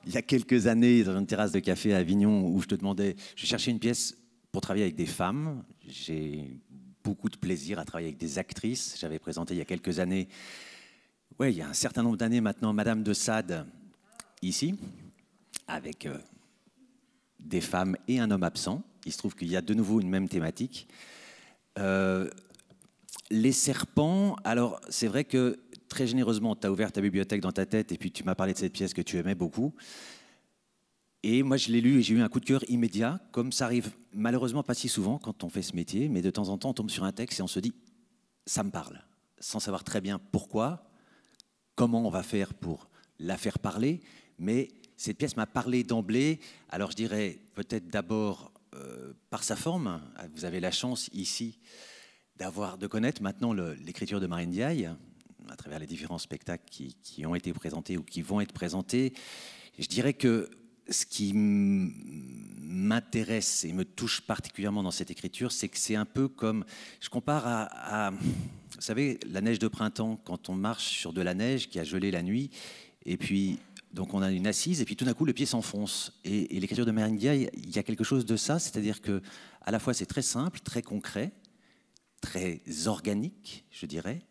il y a quelques années dans une terrasse de café à Avignon où je te demandais, je cherchais une pièce pour travailler avec des femmes. J'ai beaucoup de plaisir à travailler avec des actrices. J'avais présenté il y a quelques années, ouais, il y a un certain nombre d'années maintenant, Madame de Sade, ici, avec des femmes et un homme absent. Il se trouve qu'il y a de nouveau une même thématique. Les serpents, alors c'est vrai que très généreusement, tu as ouvert ta bibliothèque dans ta tête et puis tu m'as parlé de cette pièce que tu aimais beaucoup. Et moi, je l'ai lu et j'ai eu un coup de cœur immédiat, comme ça arrive malheureusement pas si souvent quand on fait ce métier, mais de temps en temps, on tombe sur un texte et on se dit, ça me parle, sans savoir très bien pourquoi, comment on va faire pour la faire parler, mais cette pièce m'a parlé d'emblée. Alors je dirais peut-être d'abord par sa forme. Vous avez la chance ici de connaître maintenant l'écriture de Marine Diaye, à travers les différents spectacles qui ont été présentés ou qui vont être présentés. Je dirais que ce qui m'intéresse et me touche particulièrement dans cette écriture, c'est que c'est un peu comme, je compare à, vous savez, la neige de printemps, quand on marche sur de la neige qui a gelé la nuit, et puis donc on a une assise, et puis tout d'un coup le pied s'enfonce. Et l'écriture de Marine Diaye, il y a quelque chose de ça, c'est-à-dire que à la fois c'est très simple, très concret, très organique, je dirais.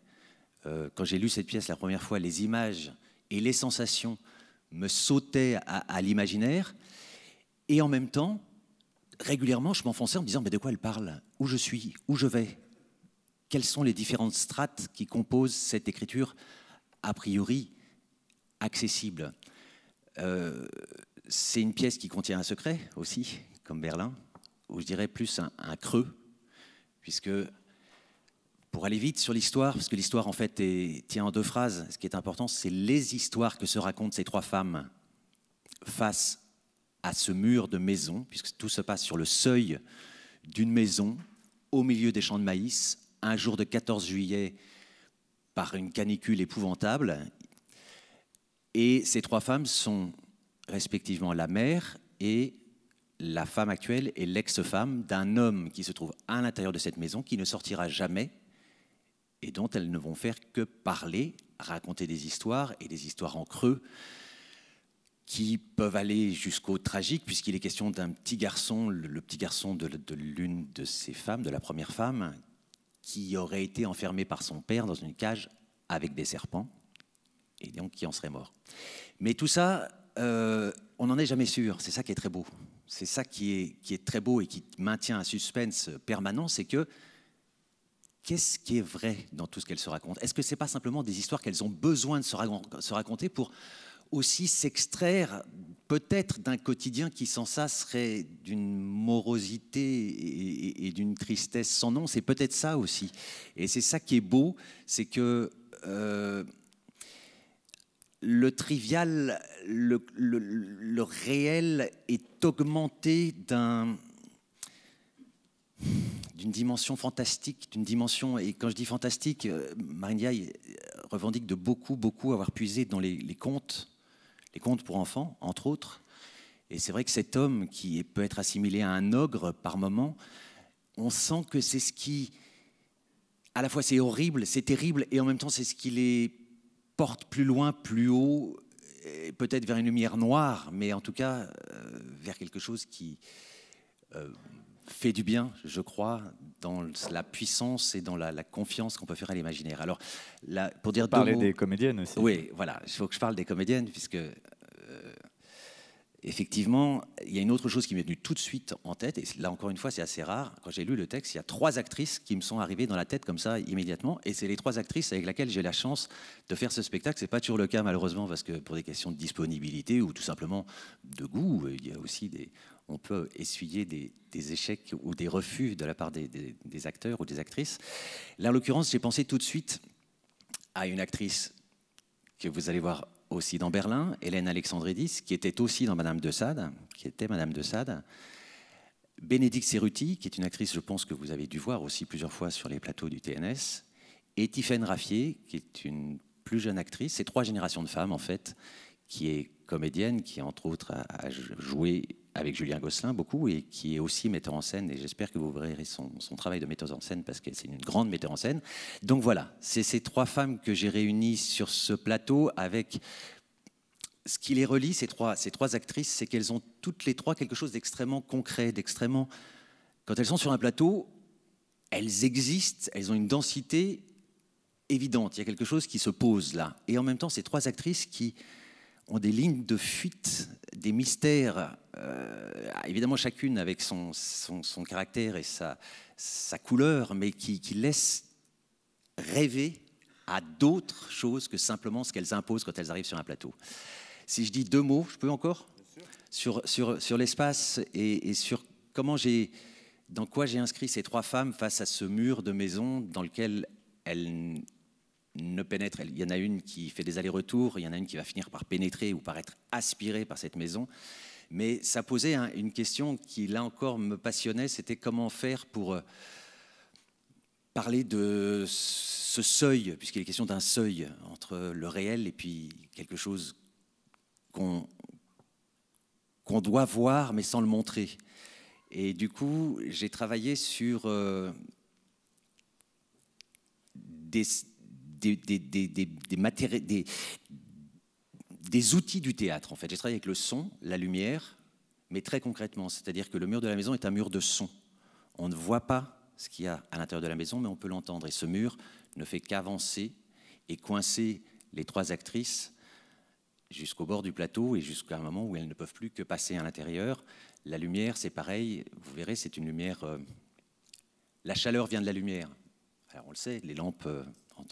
Quand j'ai lu cette pièce la première fois, les images et les sensations me sautaient à l'imaginaire. Et en même temps, régulièrement, je m'enfonçais en me disant mais de quoi elle parle? Où je suis? Où je vais? Quelles sont les différentes strates qui composent cette écriture a priori accessible? C'est une pièce qui contient un secret aussi, comme Berlin, ou je dirais plus un creux, puisque pour aller vite sur l'histoire, parce que l'histoire en fait tient en deux phrases, ce qui est important, c'est les histoires que se racontent ces trois femmes face à ce mur de maison, puisque tout se passe sur le seuil d'une maison, au milieu des champs de maïs, un jour de 14 juillet, par une canicule épouvantable. Et ces trois femmes sont respectivement la mère et la femme actuelle et l'ex-femme d'un homme qui se trouve à l'intérieur de cette maison, qui ne sortira jamais, et dont elles ne vont faire que parler, raconter des histoires, et des histoires en creux, qui peuvent aller jusqu'au tragique, puisqu'il est question d'un petit garçon, le petit garçon de l'une de ces femmes, de la première femme, qui aurait été enfermé par son père dans une cage avec des serpents, et donc qui en serait mort. Mais tout ça, on n'en est jamais sûr, c'est ça qui est très beau. C'est ça qui est très beau et qui maintient un suspense permanent, c'est que qu'est-ce qui est vrai dans tout ce qu'elles se racontent? Est-ce que ce n'est pas simplement des histoires qu'elles ont besoin de se raconter pour aussi s'extraire peut-être d'un quotidien qui sans ça serait d'une morosité et d'une tristesse sans nom? C'est peut-être ça aussi. Et c'est ça qui est beau, c'est que le trivial, le réel est augmenté d'une dimension fantastique, d'une dimension, et quand je dis fantastique, Marine Diaye revendique de beaucoup avoir puisé dans les contes pour enfants, entre autres. Et c'est vrai que cet homme qui peut être assimilé à un ogre par moment, on sent que c'est ce qui, à la fois c'est horrible, c'est terrible, et en même temps c'est ce qui les porte plus loin, plus haut, peut-être vers une lumière noire, mais en tout cas vers quelque chose qui fait du bien, je crois, dans la puissance et dans la confiance qu'on peut faire à l'imaginaire. Alors, là, pour dire deux mots... Parler des comédiennes aussi. Oui, voilà, il faut que je parle des comédiennes, puisque effectivement, il y a une autre chose qui m'est venue tout de suite en tête, et là encore une fois, c'est assez rare. Quand j'ai lu le texte, il y a 3 actrices qui me sont arrivées dans la tête comme ça immédiatement, et c'est les 3 actrices avec lesquelles j'ai la chance de faire ce spectacle. C'est pas toujours le cas malheureusement, parce que pour des questions de disponibilité ou tout simplement de goût, il y a aussi on peut essuyer des échecs ou des refus de la part des acteurs ou des actrices. Là, en l'occurrence, j'ai pensé tout de suite à une actrice que vous allez voir aussi dans Berlin, Hélène Alexandridis, qui était aussi dans Madame de Sade, Bénédicte Cerruti, qui est une actrice, je pense que vous avez dû voir aussi plusieurs fois sur les plateaux du TNS, et Tiffaine Raffier, qui est une plus jeune actrice. C'est 3 générations de femmes, en fait, qui est comédienne, qui entre autres a joué avec Julien Gosselin beaucoup, et qui est aussi metteur en scène, et j'espère que vous verrez son travail de metteuse en scène, parce que c'est une grande metteur en scène. Donc voilà, c'est ces 3 femmes que j'ai réunies sur ce plateau, avec ce qui les relie, ces trois actrices, c'est qu'elles ont toutes les trois quelque chose d'extrêmement concret, d'extrêmement... Quand elles sont sur un plateau, elles existent, elles ont une densité évidente. Il y a quelque chose qui se pose là. Et en même temps, ces trois actrices qui ont des lignes de fuite, des mystères, évidemment chacune avec son caractère et sa couleur, mais qui laissent rêver à d'autres choses que simplement ce qu'elles imposent quand elles arrivent sur un plateau. Si je dis deux mots, je peux encore ? Sur l'espace et sur comment dans quoi j'ai inscrit ces trois femmes face à ce mur de maison dans lequel elles ne pénètrent. Il y en a une qui fait des allers-retours, il y en a une qui va finir par pénétrer ou par être aspirée par cette maison. Mais ça posait une question qui, là encore, me passionnait, c'était comment faire pour parler de ce seuil, puisqu'il est question d'un seuil entre le réel et puis quelque chose qu'on doit voir mais sans le montrer. Et du coup, j'ai travaillé sur des outils du théâtre, en fait. J'ai travaillé avec le son, la lumière, mais très concrètement, c'est-à-dire que le mur de la maison est un mur de son. On ne voit pas ce qu'il y a à l'intérieur de la maison, mais on peut l'entendre. Et ce mur ne fait qu'avancer et coincer les trois actrices jusqu'au bord du plateau et jusqu'à un moment où elles ne peuvent plus que passer à l'intérieur. La lumière, c'est pareil, vous verrez, c'est une lumière... la chaleur vient de la lumière. Alors on le sait, les lampes,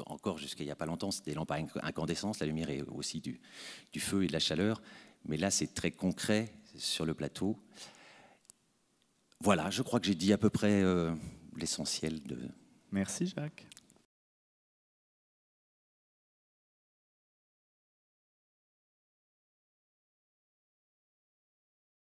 encore jusqu'à il n'y a pas longtemps, c'était des lampes à incandescence, la lumière est aussi du feu et de la chaleur, mais là c'est très concret sur le plateau. Voilà, je crois que j'ai dit à peu près l'essentiel de... Merci Jacques.